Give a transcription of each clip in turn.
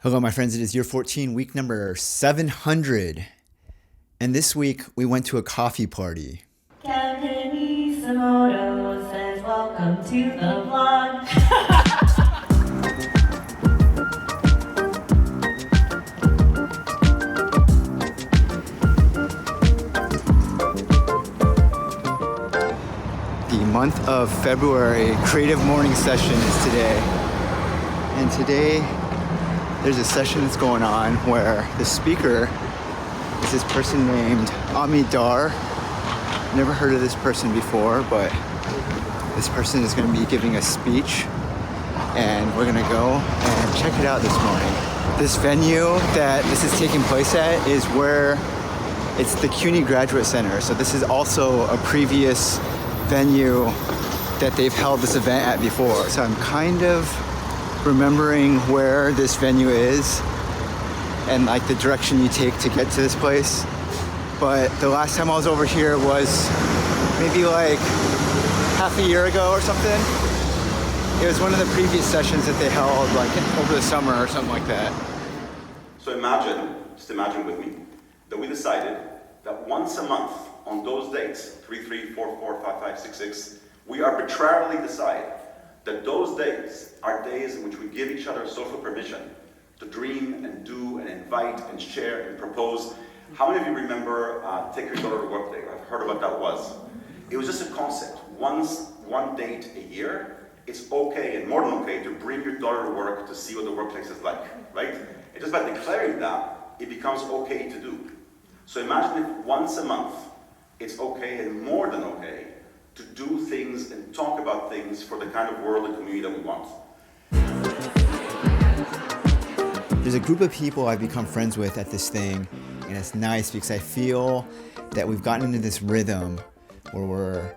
Hello, my friends. It is year 14, week number 700. And this week, we went to a coffee party. Kevinisomoto says, welcome to the vlog. The month of February creative morning session is today. And today, there's a session that's going on where the speaker is this person named Amidar. Never heard of this person before, but this person is going to be giving a speech, and we're going to go and check it out this morning. This venue that this is taking place at is where it's the CUNY Graduate Center. So this is also a previous venue that they've held this event at before. So I'm kind of remembering where this venue is and like the direction you take to get to this place. But the last time I was over here was maybe like half a year ago or something. It was one of the previous sessions that they held like over the summer or something like that. So just imagine with me, that we decided that once a month on those dates, 3, 4, 4, 5, 5, 6, 6, we arbitrarily decide that those days are days in which we give each other social permission to dream and do and invite and share and propose. How many of you remember Take Your Daughter to Work Day? I've heard of what that was. It was just a concept. One date a year, it's okay and more than okay to bring your daughter to work to see what the workplace is like, right? And just by declaring that, it becomes okay to do. So imagine if once a month, it's okay and more than okay to do things and talk about things for the kind of world and community that we want. There's a group of people I've become friends with at this thing, and it's nice because I feel that we've gotten into this rhythm where we're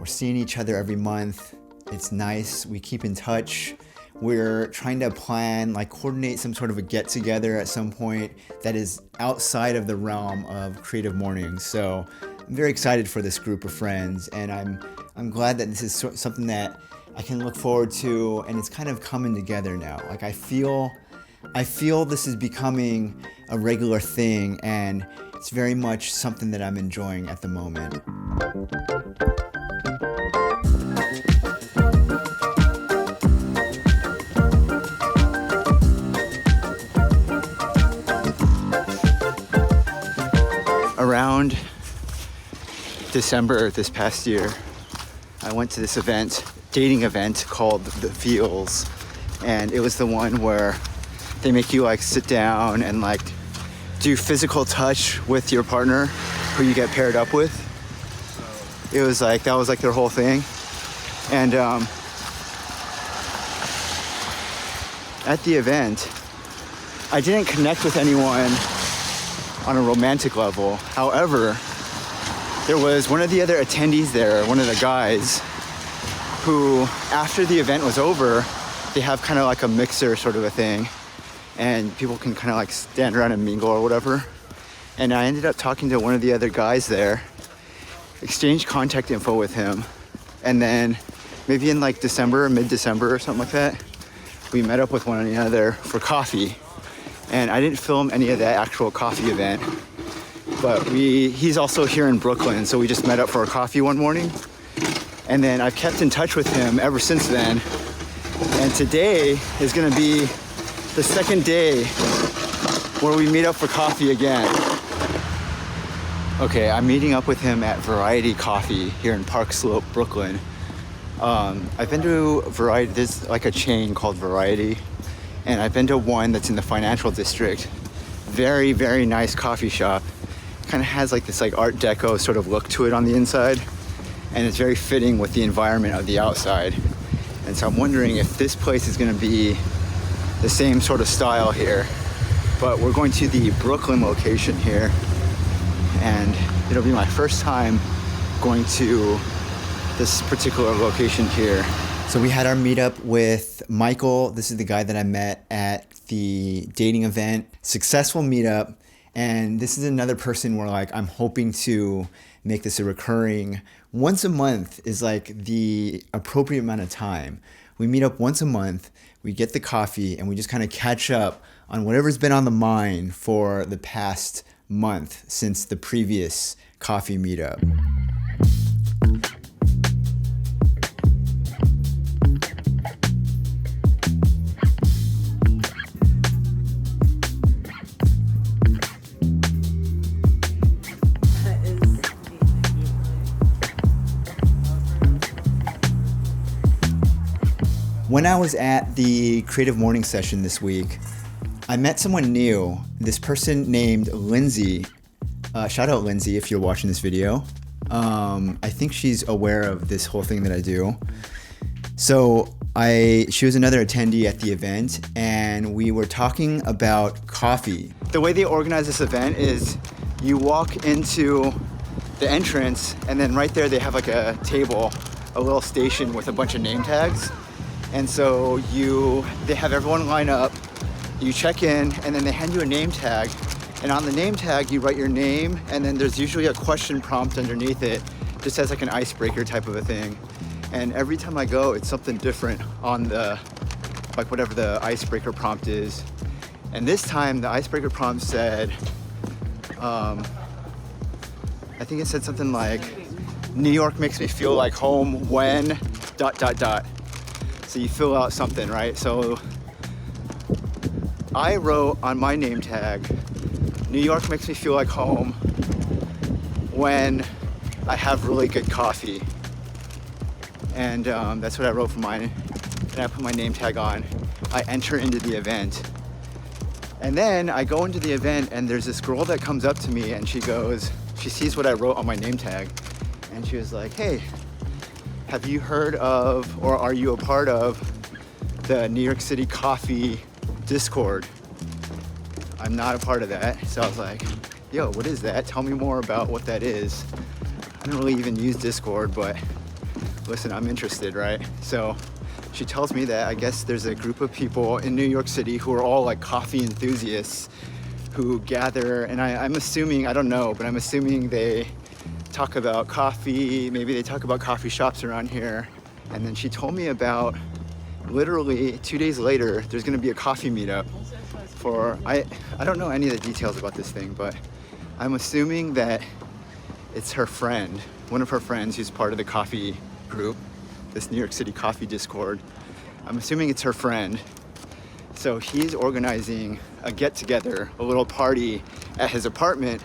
seeing each other every month. It's nice. We keep in touch. We're trying to plan, coordinate some sort of a get-together at some point that is outside of the realm of creative mornings. So I'm very excited for this group of friends, and I'm glad that this is something that I can look forward to, and it's kind of coming together now. I feel this is becoming a regular thing, and it's very much something that I'm enjoying at the moment. Around December this past year, I went to this dating event called The Feels, and it was the one where they make you sit down and do physical touch with your partner who you get paired up with. It was that was their whole thing. And at the event, I didn't connect with anyone on a romantic level. However, there was one of the other attendees there, one of the guys, who after the event was over, they have kind of a mixer sort of a thing, and people can kind of stand around and mingle or whatever. And I ended up talking to one of the other guys there, exchanged contact info with him, and then maybe in December, mid-December or something like that, we met up with one another for coffee. And I didn't film any of that actual coffee event, but he's also here in Brooklyn, so we just met up for a coffee one morning. And then I've kept in touch with him ever since then. And today is gonna be the second day where we meet up for coffee again. Okay, I'm meeting up with him at Variety Coffee here in Park Slope, Brooklyn. I've been to Variety, there's a chain called Variety, and I've been to one that's in the financial district. Very, very nice coffee shop. Kind of has this Art Deco sort of look to it on the inside, and it's very fitting with the environment of the outside. And so I'm wondering if this place is gonna be the same sort of style here. But we're going to the Brooklyn location here, and it'll be my first time going to this particular location here. So we had our meetup with Michael. This is the guy that I met at the dating event. Successful meetup. And this is another person where I'm hoping to make this a recurring. Once a month is the appropriate amount of time. We meet up once a month, we get the coffee, and we just kind of catch up on whatever's been on the mind for the past month since the previous coffee meetup. When I was at the creative morning session this week, I met someone new, this person named Lindsay. Shout out Lindsay if you're watching this video. I think she's aware of this whole thing that I do. So she was another attendee at the event, and we were talking about coffee. The way they organize this event is you walk into the entrance, and then right there they have like a table, a little station with a bunch of name tags. And so they have everyone line up, you check in, and then they hand you a name tag. And on the name tag, you write your name, and then there's usually a question prompt underneath it, just as like an icebreaker type of a thing. And every time I go, it's something different on like whatever the icebreaker prompt is. And this time, the icebreaker prompt said, I think it said something like, New York makes me feel like home when ... So you fill out something, right? So I wrote on my name tag, New York makes me feel like home when I have really good coffee. And that's what I wrote for mine. And I put my name tag on. I enter into the event. And then I go into the event, and there's this girl that comes up to me, and she sees what I wrote on my name tag. And she was like, hey, have you heard of, or are you a part of the New York City Coffee Discord? I'm not a part of that. So I was like, yo, what is that? Tell me more about what that is. I don't really even use Discord, but listen, I'm interested, right? So she tells me that I guess there's a group of people in New York City who are all like coffee enthusiasts who gather, and I'm assuming, I don't know, but I'm assuming they talk about coffee, maybe they talk about coffee shops around here. And then she told me about, literally 2 days later, there's gonna be a coffee meetup for, I don't know any of the details about this thing, but I'm assuming that it's her friend, one of her friends who's part of the coffee group, this New York City Coffee Discord. I'm assuming it's her friend. So he's organizing a get-together, a little party at his apartment,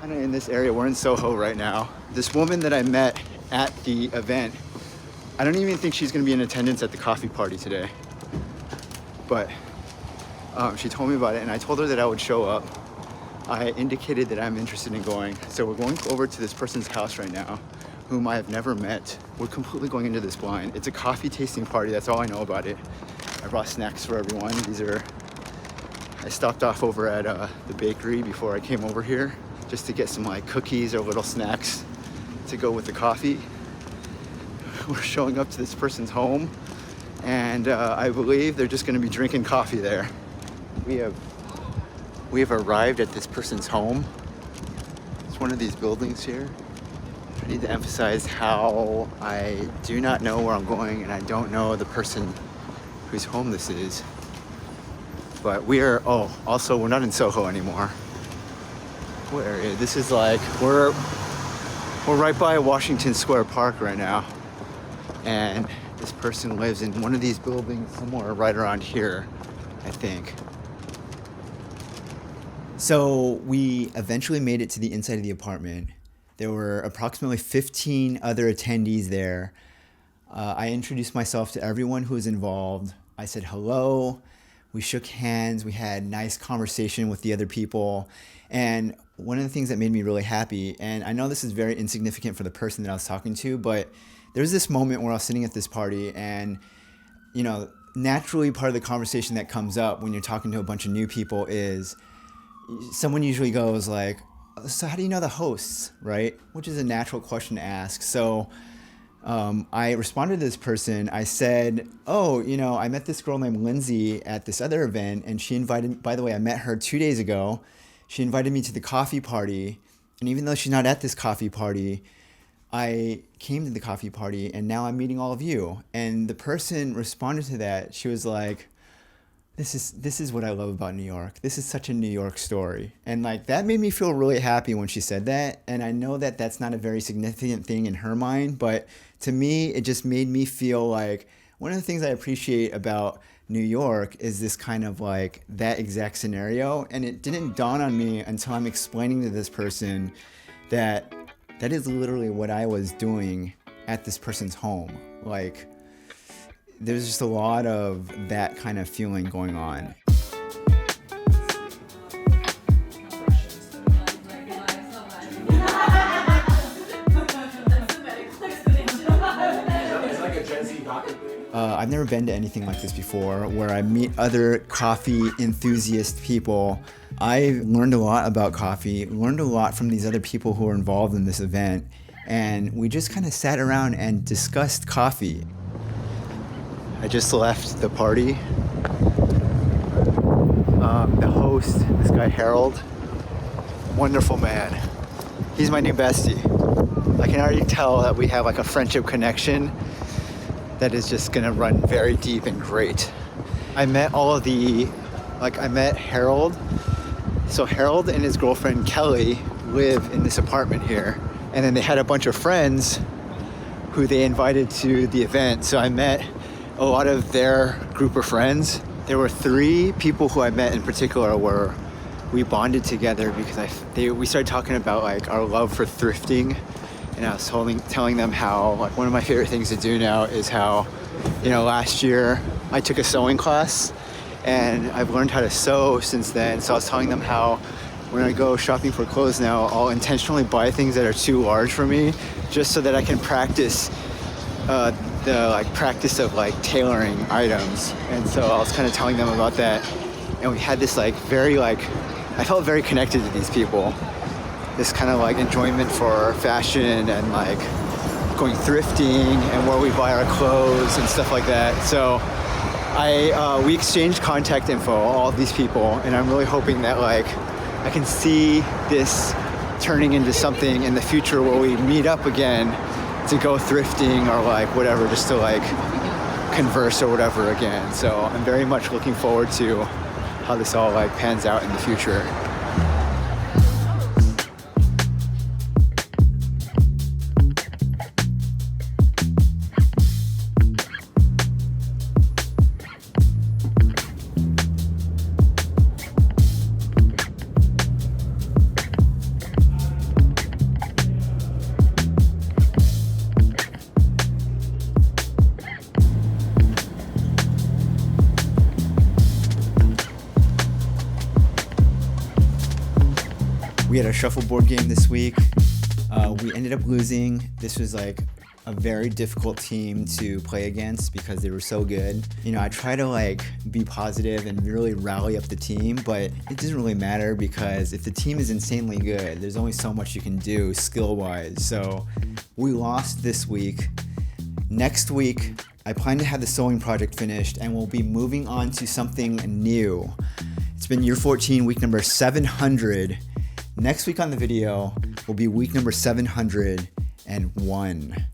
kind of in this area. We're in Soho right now. This woman that I met at the event, I don't even think she's gonna be in attendance at the coffee party today. But she told me about it, and I told her that I would show up. I indicated that I'm interested in going. So we're going over to this person's house right now, whom I have never met. We're completely going into this blind. It's a coffee tasting party, that's all I know about it. I brought snacks for everyone. I stopped off over at the bakery before I came over here, just to get some like cookies or little snacks to go with the coffee. We're showing up to this person's home, and I believe they're just gonna be drinking coffee there. We have arrived at this person's home. It's one of these buildings here. I need to emphasize how I do not know where I'm going, and I don't know the person whose home this is. But also we're not in Soho anymore. What area? This is like, we're right by Washington Square Park right now. And this person lives in one of these buildings somewhere right around here, I think. So we eventually made it to the inside of the apartment. There were approximately 15 other attendees there. I introduced myself to everyone who was involved. I said hello. We shook hands. We had nice conversation with the other people. And one of the things that made me really happy, and I know this is very insignificant for the person that I was talking to, but there's this moment where I was sitting at this party, and, you know, naturally part of the conversation that comes up when you're talking to a bunch of new people is someone usually goes like, so how do you know the hosts, right? Which is a natural question to ask. So I responded to this person. I said, I met this girl named Lindsay at this other event, and she invited, by the way, I met her 2 days ago. She invited me to the coffee party. And even though she's not at this coffee party, I came to the coffee party and now I'm meeting all of you. And the person responded to that. She was like, this is what I love about New York. This is such a New York story. And like that made me feel really happy when she said that. And I know that that's not a very significant thing in her mind, but to me, it just made me feel like one of the things I appreciate about New York is this kind of like that exact scenario. And it didn't dawn on me until I'm explaining to this person that that is literally what I was doing at this person's home. Like, there's just a lot of that kind of feeling going on. I've never been to anything like this before, where I meet other coffee enthusiast people. I learned a lot about coffee, learned a lot from these other people who are involved in this event, and we just kind of sat around and discussed coffee. I just left the party. The host, this guy Harold, wonderful man. He's my new bestie. I can already tell that we have like a friendship connection that is just gonna run very deep and great. I met I met Harold. So Harold and his girlfriend Kelly live in this apartment here. And then they had a bunch of friends who they invited to the event. So I met a lot of their group of friends. There were 3 people who I met in particular where we bonded together because we started talking about like our love for thrifting. And I was telling them how like one of my favorite things to do now is how, last year I took a sewing class and I've learned how to sew since then. So I was telling them how when I go shopping for clothes now, I'll intentionally buy things that are too large for me just so that I can practice the practice of like tailoring items. And so I was kind of telling them about that. And we had this like I felt very connected to these people. This kind of like enjoyment for fashion and like going thrifting and where we buy our clothes and stuff like that. So we exchanged contact info, all of these people, and I'm really hoping that like I can see this turning into something in the future where we meet up again to go thrifting or like whatever, just to like converse or whatever again. So I'm very much looking forward to how this all like pans out in the future. We had a shuffleboard game this week. We ended up losing. This was like a very difficult team to play against because they were so good. I try to like be positive and really rally up the team, but it doesn't really matter because if the team is insanely good, there's only so much you can do skill-wise. So we lost this week. Next week, I plan to have the sewing project finished and we'll be moving on to something new. It's been year 14, week number 700. Next week on the video will be week number 701.